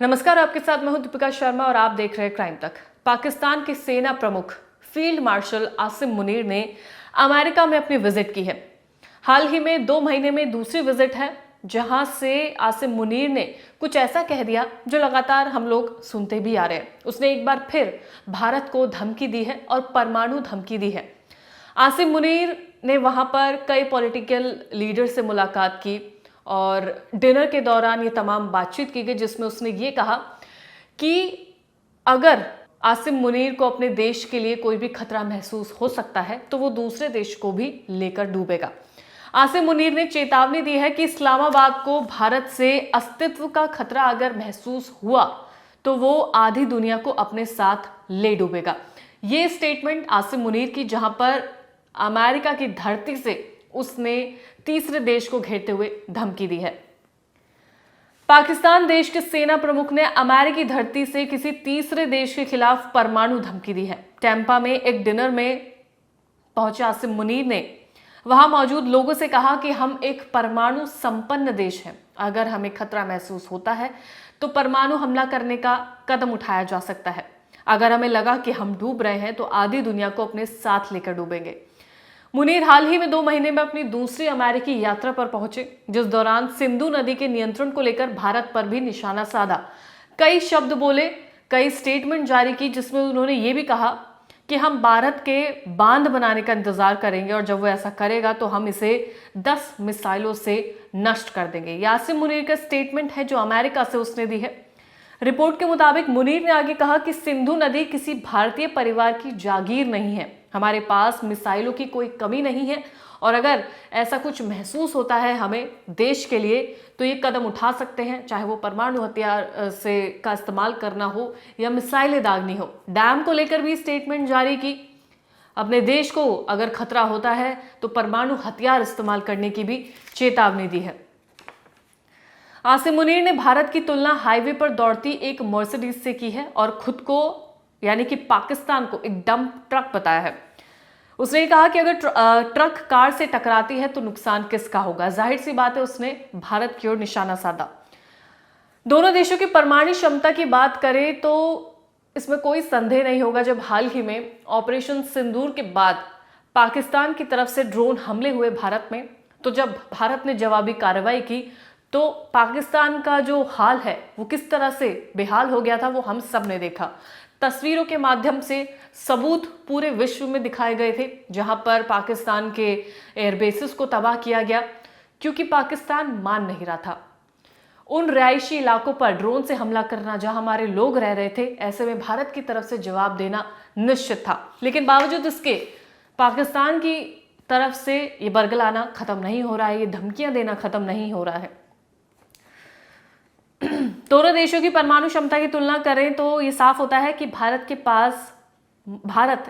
नमस्कार, आपके साथ मैं हूं दीपिका शर्मा और आप देख रहे हैं क्राइम तक। पाकिस्तान के सेना प्रमुख फील्ड मार्शल आसिम मुनीर ने अमेरिका में अपनी विजिट की है। हाल ही में 2 महीने में दूसरी विजिट है, जहां से आसिम मुनीर ने कुछ ऐसा कह दिया जो लगातार हम लोग सुनते भी आ रहे हैं। उसने एक बार फिर भारत को धमकी दी है और परमाणु धमकी दी है। आसिम मुनीर ने वहां पर कई पॉलिटिकल लीडर से मुलाकात की और डिनर के दौरान ये तमाम बातचीत की गई, जिसमें उसने ये कहा कि अगर आसिम मुनीर को अपने देश के लिए कोई भी खतरा महसूस हो सकता है तो वो दूसरे देश को भी लेकर डूबेगा। आसिम मुनीर ने चेतावनी दी है कि इस्लामाबाद को भारत से अस्तित्व का खतरा अगर महसूस हुआ तो वो आधी दुनिया को अपने साथ ले डूबेगा। ये स्टेटमेंट आसिम मुनीर की, जहां पर अमेरिका की धरती से उसने तीसरे देश को घेरते हुए धमकी दी है। पाकिस्तान देश के सेना प्रमुख ने अमेरिकी धरती से किसी तीसरे देश के खिलाफ परमाणु धमकी दी है। टैंपा में एक डिनर में पहुंचे आसिम मुनीर ने वहां मौजूद लोगों से कहा कि हम एक परमाणु संपन्न देश हैं। अगर हमें खतरा महसूस होता है तो परमाणु हमला करने का कदम उठाया जा सकता है। अगर हमें लगा कि हम डूब रहे हैं तो आधी दुनिया को अपने साथ लेकर डूबेंगे। मुनीर हाल ही में 2 महीने में अपनी दूसरी अमेरिकी यात्रा पर पहुंचे, जिस दौरान सिंधु नदी के नियंत्रण को लेकर भारत पर भी निशाना साधा। कई शब्द बोले, कई स्टेटमेंट जारी की, जिसमें उन्होंने ये भी कहा कि हम भारत के बांध बनाने का इंतजार करेंगे और जब वो ऐसा करेगा तो हम इसे 10 मिसाइलों से नष्ट कर देंगे। आसिम मुनीर का स्टेटमेंट है जो अमेरिका से उसने दी है। रिपोर्ट के मुताबिक मुनीर ने आगे कहा कि सिंधु नदी किसी भारतीय परिवार की जागीर नहीं है। हमारे पास मिसाइलों की कोई कमी नहीं है और अगर ऐसा कुछ महसूस होता है हमें देश के लिए तो ये कदम उठा सकते हैं, चाहे वो परमाणु हथियार से का इस्तेमाल करना हो या मिसाइलें दागनी हो। डैम को लेकर भी स्टेटमेंट जारी की। अपने देश को अगर खतरा होता है तो परमाणु हथियार इस्तेमाल करने की भी चेतावनी दी है। आसिम मुनीर ने भारत की तुलना हाईवे पर दौड़ती एक मर्सिडीज से की है और खुद को यानी कि पाकिस्तान को एक डंप ट्रक बताया है। उसने कहा कि अगर ट्रक कार से टकराती है तो नुकसान किसका होगा। जाहिर सी बात है, उसने भारत की ओर निशाना साधा। दोनों देशों की परमाणु क्षमता की बात करें तो इसमें कोई संदेह नहीं होगा, जब हाल ही में ऑपरेशन सिंदूर के बाद पाकिस्तान की तरफ से ड्रोन हमले हुए भारत में, तो जब भारत ने जवाबी कार्रवाई की तो पाकिस्तान का जो हाल है वो किस तरह से बेहाल हो गया था वो हम सब ने देखा। तस्वीरों के माध्यम से सबूत पूरे विश्व में दिखाए गए थे, जहां पर पाकिस्तान के एयरबेसेस को तबाह किया गया क्योंकि पाकिस्तान मान नहीं रहा था उन रिहायशी इलाकों पर ड्रोन से हमला करना जहां हमारे लोग रह रहे थे। ऐसे में भारत की तरफ से जवाब देना निश्चित था, लेकिन बावजूद इसके पाकिस्तान की तरफ से ये बरगलाना खत्म नहीं हो रहा है, ये धमकियां देना खत्म नहीं हो रहा है। दोनों देशों की परमाणु क्षमता की तुलना करें तो ये साफ होता है कि भारत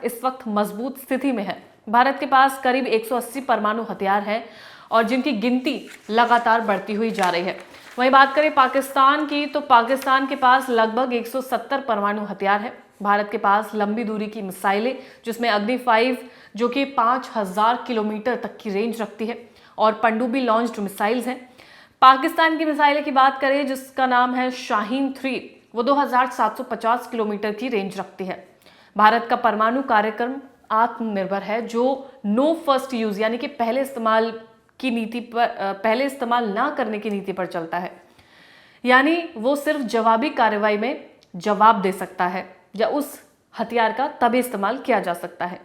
इस वक्त मजबूत स्थिति में है। भारत के पास करीब 180 परमाणु हथियार हैं और जिनकी गिनती लगातार बढ़ती हुई जा रही है। वहीं बात करें पाकिस्तान की तो पाकिस्तान के पास लगभग 170 परमाणु हथियार है। भारत के पास लंबी दूरी की मिसाइलें जिसमें अग्नि 5 जो कि 5000 किलोमीटर तक की रेंज रखती है और पनडुब्बी लॉन्च्ड मिसाइल्स हैं। पाकिस्तान की मिसाइलें की बात करें जिसका नाम है शाहीन 3, वो 2750 किलोमीटर की रेंज रखती है। भारत का परमाणु कार्यक्रम आत्मनिर्भर है, जो नो फर्स्ट यूज यानी कि पहले इस्तेमाल ना करने की नीति पर चलता है। यानी वो सिर्फ जवाबी कार्रवाई में जवाब दे सकता है या उस हथियार का तभी इस्तेमाल किया जा सकता है।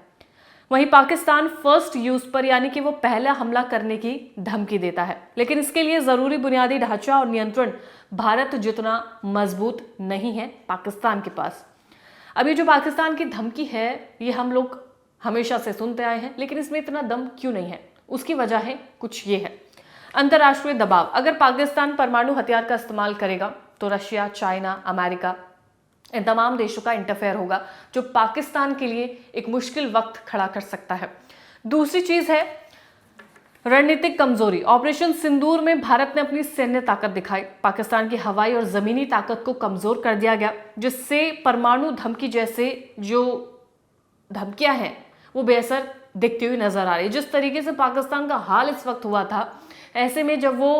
वहीं पाकिस्तान फर्स्ट यूज पर यानी कि वो पहला हमला करने की धमकी देता है, लेकिन इसके लिए जरूरी बुनियादी ढांचा और नियंत्रण भारत जितना मजबूत नहीं है पाकिस्तान के पास। अभी जो पाकिस्तान की धमकी है ये हम लोग हमेशा से सुनते आए हैं, लेकिन इसमें इतना दम क्यों नहीं है? उसकी वजह है कुछ ये है, अंतर्राष्ट्रीय दबाव। अगर पाकिस्तान परमाणु हथियार का इस्तेमाल करेगा तो रशिया, चाइना, अमेरिका, इन तमाम देशों का इंटरफेयर होगा, जो पाकिस्तान के लिए एक मुश्किल वक्त खड़ा कर सकता है। दूसरी चीज है रणनीतिक कमजोरी। ऑपरेशन सिंदूर में भारत ने अपनी सैन्य ताकत दिखाई, पाकिस्तान की हवाई और जमीनी ताकत को कमजोर कर दिया गया, जिससे परमाणु धमकी जैसे जो धमकियां हैं वो बेअसर दिखती हुई नजर आ रही है। जिस तरीके से पाकिस्तान का हाल इस वक्त हुआ था, ऐसे में जब वो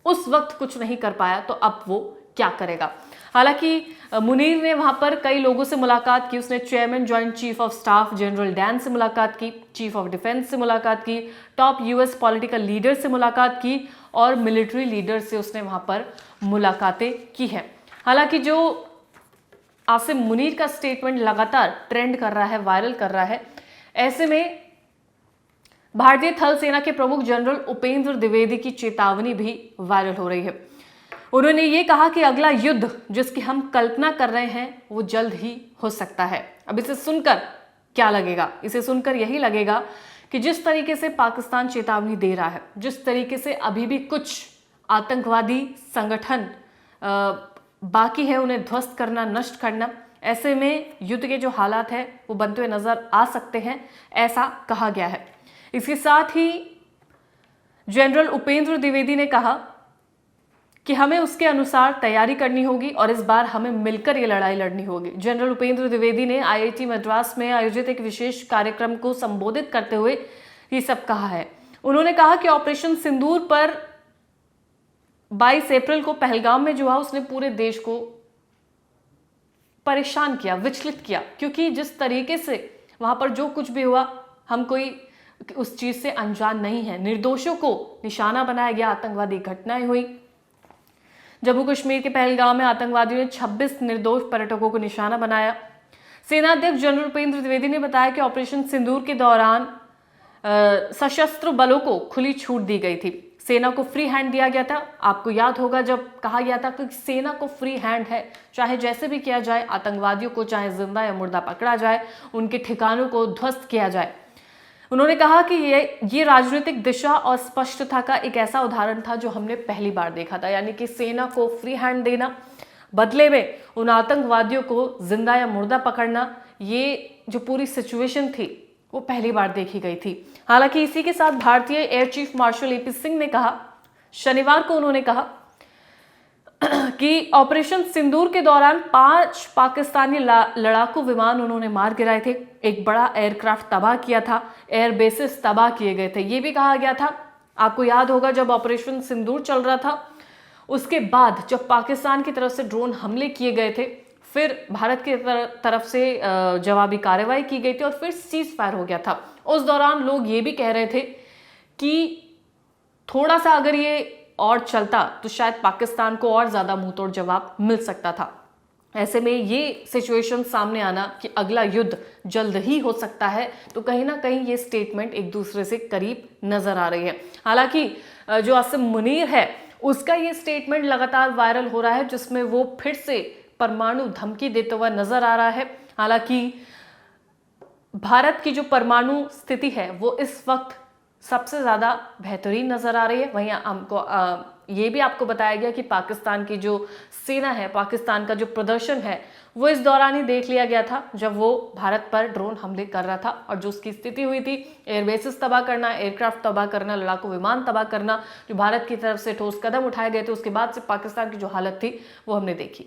उस वक्त कुछ नहीं कर पाया तो अब वो क्या करेगा। हालांकि मुनीर ने वहां पर कई लोगों से मुलाकात की। उसने chairman joint chief of staff general Dan से मुलाकात की, चीफ ऑफ डिफेंस से मुलाकात की, टॉप यूएस पॉलिटिकल लीडर से मुलाकात की और मिलिट्री लीडर से उसने वहां पर मुलाकातें की है। हालांकि जो आसिम मुनीर का स्टेटमेंट लगातार ट्रेंड कर रहा है, वायरल कर रहा है, ऐसे में भारतीय थल सेना के प्रमुख जनरल उपेंद्र द्विवेदी की चेतावनी भी वायरल हो रही है। उन्होंने ये कहा कि अगला युद्ध जिसकी हम कल्पना कर रहे हैं वो जल्द ही हो सकता है। अब इसे सुनकर क्या लगेगा? इसे सुनकर यही लगेगा कि जिस तरीके से पाकिस्तान चेतावनी दे रहा है, जिस तरीके से अभी भी कुछ आतंकवादी संगठन बाकी है उन्हें ध्वस्त करना, नष्ट करना, ऐसे में युद्ध के जो हालात हैं वो बनते हुए नजर आ सकते हैं, ऐसा कहा गया है। इसके साथ ही जनरल उपेंद्र द्विवेदी ने कहा कि हमें उसके अनुसार तैयारी करनी होगी और इस बार हमें मिलकर ये लड़ाई लड़नी होगी। जनरल उपेंद्र द्विवेदी ने आईआईटी मद्रास में आयोजित एक विशेष कार्यक्रम को संबोधित करते हुए ये सब कहा है। उन्होंने कहा कि ऑपरेशन सिंदूर पर 22 अप्रैल को पहलगाम में जो हुआ उसने पूरे देश को परेशान किया, विचलित किया, क्योंकि जिस तरीके से वहां पर जो कुछ भी हुआ हम कोई उस चीज से अनजान नहीं है। निर्दोषों को निशाना बनाया गया, आतंकवादी घटनाएं हुई। जम्मू कश्मीर के पहलगाम में आतंकवादियों ने 26 निर्दोष पर्यटकों को निशाना बनाया। सेना अध्यक्ष जनरल उपेंद्र द्विवेदी ने बताया कि ऑपरेशन सिंदूर के दौरान सशस्त्र बलों को खुली छूट दी गई थी, सेना को फ्री हैंड दिया गया था। आपको याद होगा जब कहा गया था कि सेना को फ्री हैंड है, चाहे जैसे भी किया जाए, आतंकवादियों को चाहे जिंदा या मुर्दा पकड़ा जाए, उनके ठिकानों को ध्वस्त किया जाए। उन्होंने कहा कि ये राजनीतिक दिशा और स्पष्टता का एक ऐसा उदाहरण था जो हमने पहली बार देखा था, यानी कि सेना को फ्री हैंड देना, बदले में उन आतंकवादियों को जिंदा या मुर्दा पकड़ना, ये जो पूरी सिचुएशन थी वो पहली बार देखी गई थी। हालांकि इसी के साथ भारतीय air chief marshal AP Singh ने कहा, शनिवार को उन्होंने कहा कि ऑपरेशन सिंदूर के दौरान 5 पाकिस्तानी लड़ाकू विमान उन्होंने मार गिराए थे, एक बड़ा एयरक्राफ्ट तबाह किया था, एयर बेसिस तबाह किए गए थे। ये भी कहा गया था, आपको याद होगा जब ऑपरेशन सिंदूर चल रहा था उसके बाद जब पाकिस्तान की तरफ से ड्रोन हमले किए गए थे, फिर भारत की तरफ से जवाबी कार्रवाई की गई थी और फिर सीज फायर हो गया था। उस दौरान लोग ये भी कह रहे थे कि थोड़ा सा अगर ये और चलता तो शायद पाकिस्तान को और ज्यादा मुंहतोड़ जवाब मिल सकता था। ऐसे में ये सिचुएशन सामने आना कि अगला युद्ध जल्द ही हो सकता है, तो कहीं ना कहीं ये स्टेटमेंट एक दूसरे से करीब नजर आ रही है। हालांकि जो आसिम मुनीर है उसका ये स्टेटमेंट लगातार वायरल हो रहा है, जिसमें वो फिर से परमाणु धमकी देते हुआ नजर आ रहा है। हालांकि भारत की जो परमाणु स्थिति है वो इस वक्त सबसे ज्यादा बेहतरीन नजर आ रही है। वहीं हमको ये भी आपको बताया गया कि पाकिस्तान की जो सेना है, पाकिस्तान का जो प्रदर्शन है वो इस दौरान ही देख लिया गया था जब वो भारत पर ड्रोन हमले कर रहा था, और जो उसकी स्थिति हुई थी, एयरबेसिस तबाह करना, एयरक्राफ्ट तबाह करना, लड़ाकू विमान तबाह करना, जो भारत की तरफ से ठोस कदम उठाए गए थे, उसके बाद से पाकिस्तान की जो हालत थी वो हमने देखी।